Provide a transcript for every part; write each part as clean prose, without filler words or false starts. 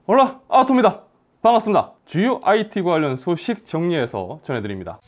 올라 아토입니다. 반갑습니다. 주요 IT 관련 소식 정리해서 전해드립니다.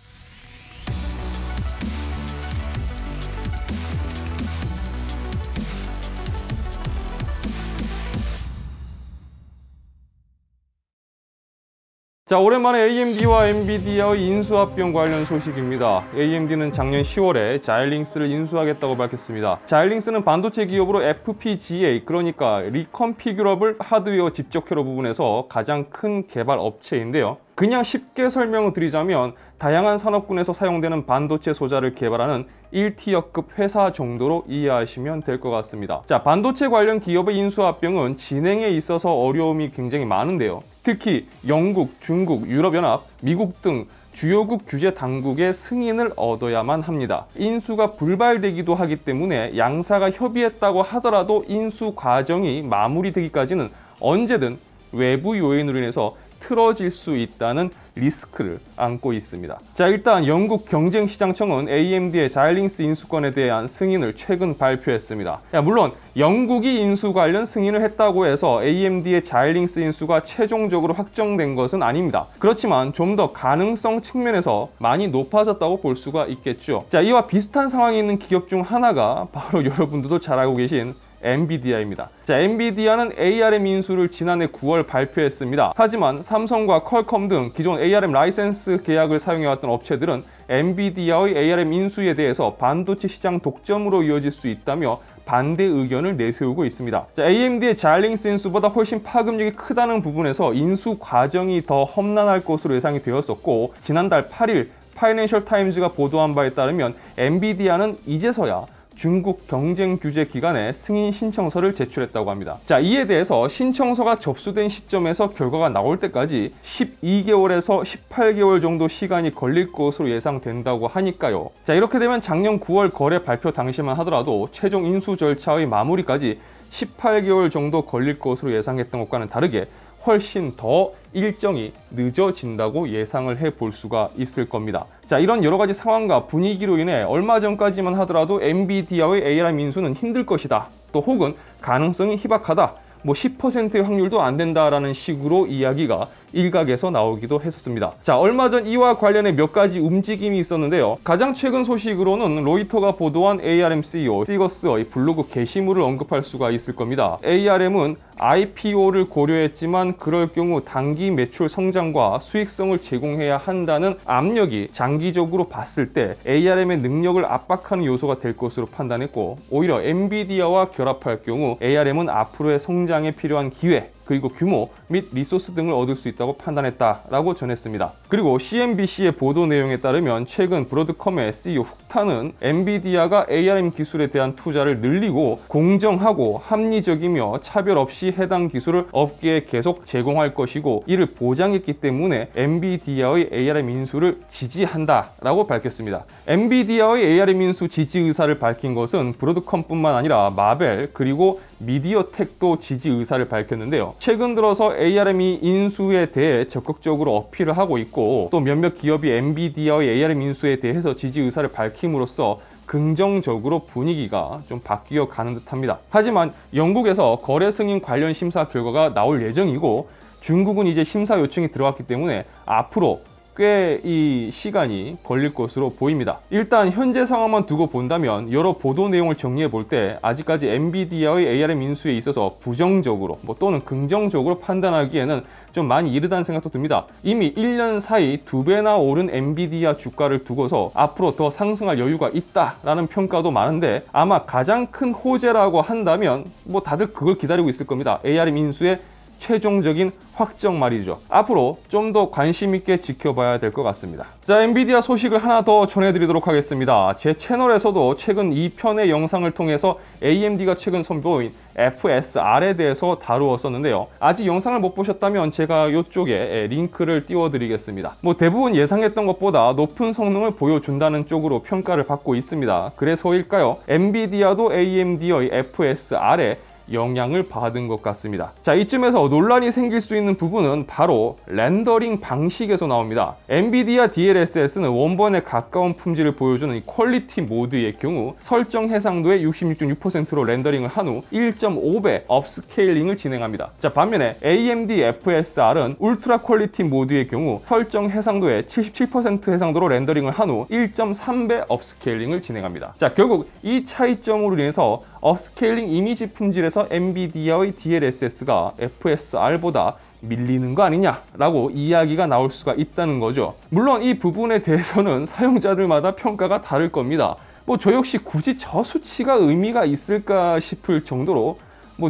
자, 오랜만에 AMD와 엔비디아의 인수합병 관련 소식입니다. AMD는 작년 10월에 자일링스를 인수하겠다고 밝혔습니다. 자일링스는 반도체 기업으로 FPGA, 그러니까 리컨피규러블 하드웨어 직접 회로 부분에서 가장 큰 개발 업체인데요. 그냥 쉽게 설명을 드리자면 다양한 산업군에서 사용되는 반도체 소자를 개발하는 1티어급 회사 정도로 이해하시면 될 것 같습니다. 자, 반도체 관련 기업의 인수합병은 진행에 있어서 어려움이 굉장히 많은데요. 특히 영국, 중국, 유럽연합, 미국 등 주요국 규제 당국의 승인을 얻어야만 합니다. 인수가 불발되기도 하기 때문에 양사가 협의했다고 하더라도 인수 과정이 마무리되기까지는 언제든 외부 요인으로 인해서 틀어질 수 있다는 리스크를 안고 있습니다. 자, 일단 영국 경쟁시장청은 AMD의 자일링스 인수권에 대한 승인을 최근 발표했습니다. 물론 영국이 인수 관련 승인을 했다고 해서 AMD의 자일링스 인수가 최종적으로 확정된 것은 아닙니다. 그렇지만 좀 더 가능성 측면에서 많이 높아졌다고 볼 수가 있겠죠. 자, 이와 비슷한 상황에 있는 기업 중 하나가 바로 여러분들도 잘 알고 계신 엔비디아입니다. 자, 엔비디아는 ARM 인수를 지난해 9월 발표했습니다. 하지만 삼성과 퀄컴 등 기존 ARM 라이센스 계약을 사용해왔던 업체들은 엔비디아의 ARM 인수에 대해서 반도체 시장 독점으로 이어질 수 있다며 반대 의견을 내세우고 있습니다. 자, AMD의 자일링스 인수보다 훨씬 파급력이 크다는 부분에서 인수 과정이 더 험난할 것으로 예상이 되었었고, 지난달 8일 파이낸셜 타임즈가 보도한 바에 따르면 엔비디아는 이제서야 중국 경쟁 규제 기관에 승인 신청서를 제출했다고 합니다. 자, 이에 대해서 신청서가 접수된 시점에서 결과가 나올 때까지 12개월에서 18개월 정도 시간이 걸릴 것으로 예상된다고 하니까요. 자, 이렇게 되면 작년 9월 거래 발표 당시만 하더라도 최종 인수 절차의 마무리까지 18개월 정도 걸릴 것으로 예상했던 것과는 다르게 훨씬 더 일정이 늦어진다고 예상을 해볼 수가 있을 겁니다. 자, 이런 여러 가지 상황과 분위기로 인해 얼마 전까지만 하더라도 엔비디아의 ARM 인수는 힘들 것이다, 또 혹은 가능성이 희박하다, 10%의 확률도 안 된다라는 식으로 이야기가 일각에서 나오기도 했었습니다. 자, 얼마 전 이와 관련해 몇 가지 움직임이 있었는데요. 가장 최근 소식으로는 로이터가 보도한 ARM CEO 시거스의 블로그 게시물을 언급할 수가 있을 겁니다. ARM은 IPO를 고려했지만 그럴 경우 단기 매출 성장과 수익성을 제공해야 한다는 압력이 장기적으로 봤을 때 ARM의 능력을 압박하는 요소가 될 것으로 판단했고, 오히려 엔비디아와 결합할 경우 ARM은 앞으로의 성장에 필요한 기회, 그리고 규모 및 리소스 등을 얻을 수 있다고 판단했다라고 전했습니다. 그리고 CNBC의 보도 내용에 따르면 최근 브로드컴의 CEO 훅타는 엔비디아가 ARM 기술에 대한 투자를 늘리고 공정하고 합리적이며 차별 없이 해당 기술을 업계에 계속 제공할 것이고, 이를 보장했기 때문에 엔비디아의 ARM 인수를 지지한다라고 밝혔습니다. 엔비디아의 ARM 인수 지지 의사를 밝힌 것은 브로드컴뿐만 아니라 마벨 그리고 미디어텍도 지지 의사를 밝혔는데요. 최근 들어서 ARM이 인수에 대해 적극적으로 어필을 하고 있고, 또 몇몇 기업이 엔비디아의 ARM 인수에 대해서 지지 의사를 밝힘으로써 긍정적으로 분위기가 좀 바뀌어 가는 듯합니다. 하지만 영국에서 거래 승인 관련 심사 결과가 나올 예정이고, 중국은 이제 심사 요청이 들어왔기 때문에 앞으로 꽤 이 시간이 걸릴 것으로 보입니다. 일단 현재 상황만 두고 본다면 여러 보도 내용을 정리해 볼 때 아직까지 엔비디아의 ARM 인수에 있어서 부정적으로 또는 긍정적으로 판단하기에는 좀 많이 이르다는 생각도 듭니다. 이미 1년 사이 2배나 오른 엔비디아 주가를 두고서 앞으로 더 상승할 여유가 있다라는 평가도 많은데, 아마 가장 큰 호재라고 한다면 다들 그걸 기다리고 있을 겁니다. ARM 인수의 최종적인 확정 말이죠. 앞으로 좀 더 관심 있게 지켜봐야 될 것 같습니다. 자, 엔비디아 소식을 하나 더 전해드리도록 하겠습니다. 제 채널에서도 최근 2편의 영상을 통해서 AMD가 최근 선보인 FSR에 대해서 다루었었는데요. 아직 영상을 못 보셨다면 제가 이쪽에 링크를 띄워드리겠습니다. 대부분 예상했던 것보다 높은 성능을 보여준다는 쪽으로 평가를 받고 있습니다. 그래서일까요? 엔비디아도 AMD의 FSR에 영향을 받은 것 같습니다. 자, 이쯤에서 논란이 생길 수 있는 부분은 바로 렌더링 방식에서 나옵니다. 엔비디아 DLSS는 원본에 가까운 품질을 보여주는 이 퀄리티 모드의 경우 설정 해상도의 66.6%로 렌더링을 한 후 1.5배 업스케일링을 진행합니다. 자, 반면에 AMD FSR은 울트라 퀄리티 모드의 경우 설정 해상도의 77% 해상도로 렌더링을 한 후 1.3배 업스케일링을 진행합니다. 자, 결국 이 차이점으로 인해서 업스케일링 이미지 품질에서 엔비디아의 DLSS가 FSR보다 밀리는 거 아니냐라고 이야기가 나올 수가 있다는 거죠. 물론 이 부분에 대해서는 사용자들마다 평가가 다를 겁니다. 저 역시 굳이 저 수치가 의미가 있을까 싶을 정도로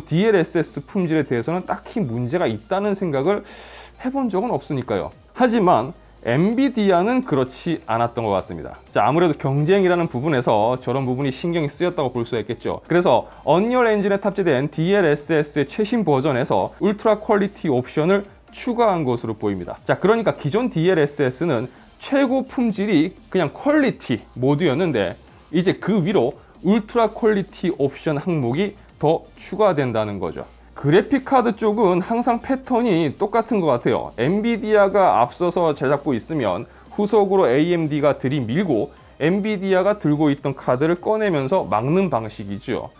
DLSS 품질에 대해서는 딱히 문제가 있다는 생각을 해본 적은 없으니까요. 하지만 엔비디아는 그렇지 않았던 것 같습니다. 자, 아무래도 경쟁이라는 부분에서 저런 부분이 신경이 쓰였다고 볼 수 있겠죠. 그래서 언리얼 엔진에 탑재된 DLSS의 최신 버전에서 울트라 퀄리티 옵션을 추가한 것으로 보입니다. 자, 그러니까 기존 DLSS는 최고 품질이 그냥 퀄리티 모드였는데 이제 그 위로 울트라 퀄리티 옵션 항목이 더 추가된다는 거죠. 그래픽카드 쪽은 항상 패턴이 똑같은 것 같아요. 엔비디아가 앞서서 제작부 있으면 후속으로 AMD가 들이밀고 엔비디아가 들고 있던 카드를 꺼내면서 막는 방식이죠.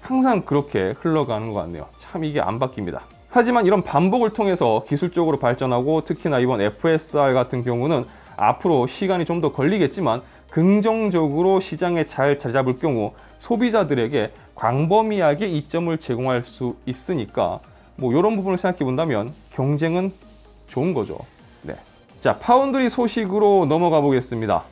항상 그렇게 흘러가는 것 같네요. 참 이게 안 바뀝니다. 하지만 이런 반복을 통해서 기술적으로 발전하고 특히나 이번 FSR 같은 경우는 앞으로 시간이 좀 더 걸리겠지만 긍정적으로 시장에 잘 자리잡을 경우 소비자들에게 광범위하게 이점을 제공할 수 있으니까 이런 부분을 생각해 본다면 경쟁은 좋은 거죠. 네. 자, 파운드리 소식으로 넘어가 보겠습니다.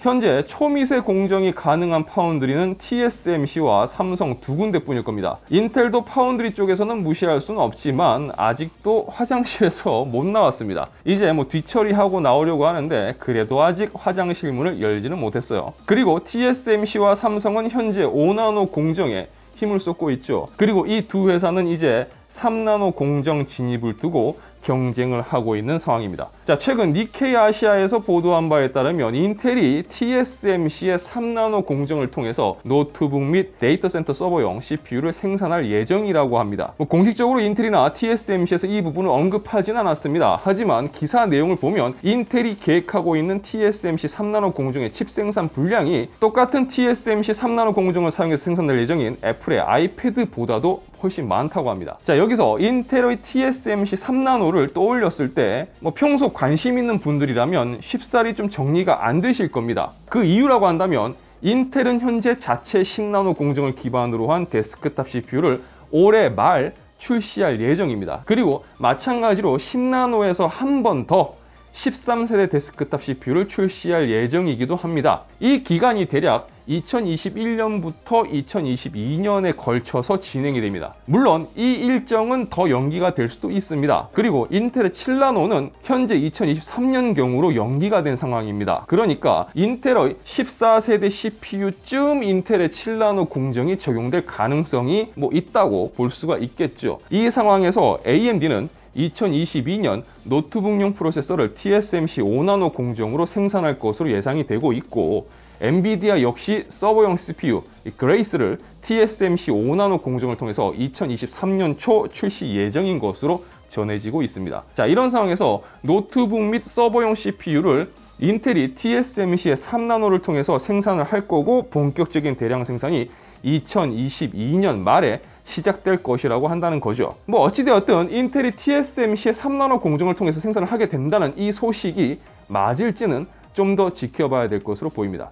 현재 초미세 공정이 가능한 파운드리는 TSMC와 삼성 두 군데뿐일 겁니다. 인텔도 파운드리 쪽에서는 무시할 수는 없지만 아직도 화장실에서 못 나왔습니다. 이제 뒤처리하고 나오려고 하는데 그래도 아직 화장실 문을 열지는 못했어요. 그리고 TSMC와 삼성은 현재 5나노 공정에 힘을 쏟고 있죠. 그리고 이 두 회사는 이제 3나노 공정 진입을 두고 경쟁을 하고 있는 상황입니다. 자, 최근 니케이 아시아에서 보도한 바에 따르면 인텔이 TSMC의 3나노 공정을 통해서 노트북 및 데이터 센터 서버용 CPU를 생산할 예정이라고 합니다. 공식적으로 인텔이나 TSMC에서 이 부분을 언급하진 않았습니다. 하지만 기사 내용을 보면 인텔이 계획하고 있는 TSMC 3나노 공정의 칩 생산 분량이 똑같은 TSMC 3나노 공정을 사용해서 생산될 예정인 애플의 아이패드보다도 훨씬 많다고 합니다. 자, 여기서 인텔의 TSMC 3나노를 떠올렸을 때 평소 관심 있는 분들이라면 쉽사리 좀 정리가 안 되실 겁니다. 그 이유라고 한다면 인텔은 현재 자체 10나노 공정을 기반으로 한 데스크탑 CPU를 올해 말 출시할 예정입니다. 그리고 마찬가지로 10나노에서 한 번 더 13세대 데스크탑 CPU를 출시할 예정이기도 합니다. 이 기간이 대략 2021년부터 2022년에 걸쳐서 진행이 됩니다. 물론 이 일정은 더 연기가 될 수도 있습니다. 그리고 인텔의 7나노는 현재 2023년경으로 연기가 된 상황입니다. 그러니까 인텔의 14세대 CPU쯤 인텔의 7나노 공정이 적용될 가능성이 있다고 볼 수가 있겠죠. 이 상황에서 AMD는 2022년 노트북용 프로세서를 TSMC 5나노 공정으로 생산할 것으로 예상이 되고 있고 엔비디아 역시 서버용 CPU 그레이스를 TSMC 5나노 공정을 통해서 2023년 초 출시 예정인 것으로 전해지고 있습니다. 자, 이런 상황에서 노트북 및 서버용 CPU를 인텔이 TSMC의 3나노를 통해서 생산을 할 거고 본격적인 대량 생산이 2022년 말에 시작될 것이라고 한다는 거죠. 어찌되었든 인텔이 TSMC의 3나노 공정을 통해서 생산을 하게 된다는 이 소식이 맞을지는 좀 더 지켜봐야 될 것으로 보입니다.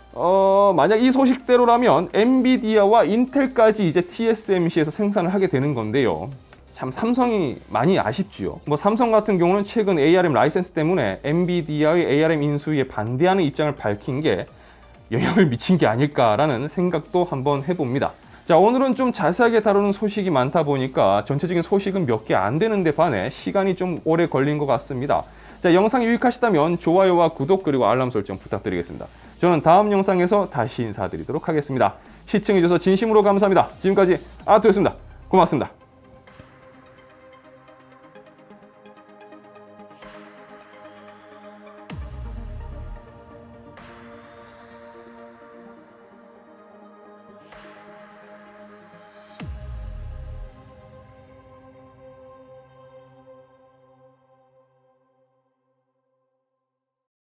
만약 이 소식대로라면 엔비디아와 인텔까지 이제 TSMC에서 생산을 하게 되는 건데요. 참 삼성이 많이 아쉽지요. 삼성 같은 경우는 최근 ARM 라이센스 때문에 엔비디아의 ARM 인수위에 반대하는 입장을 밝힌 게 영향을 미친 게 아닐까라는 생각도 한번 해봅니다. 자, 오늘은 좀 자세하게 다루는 소식이 많다 보니까 전체적인 소식은 몇 개 안 되는데 반해 시간이 좀 오래 걸린 것 같습니다. 자, 영상이 유익하시다면 좋아요와 구독 그리고 알람 설정 부탁드리겠습니다. 저는 다음 영상에서 다시 인사드리도록 하겠습니다. 시청해주셔서 진심으로 감사합니다. 지금까지 아토였습니다. 고맙습니다.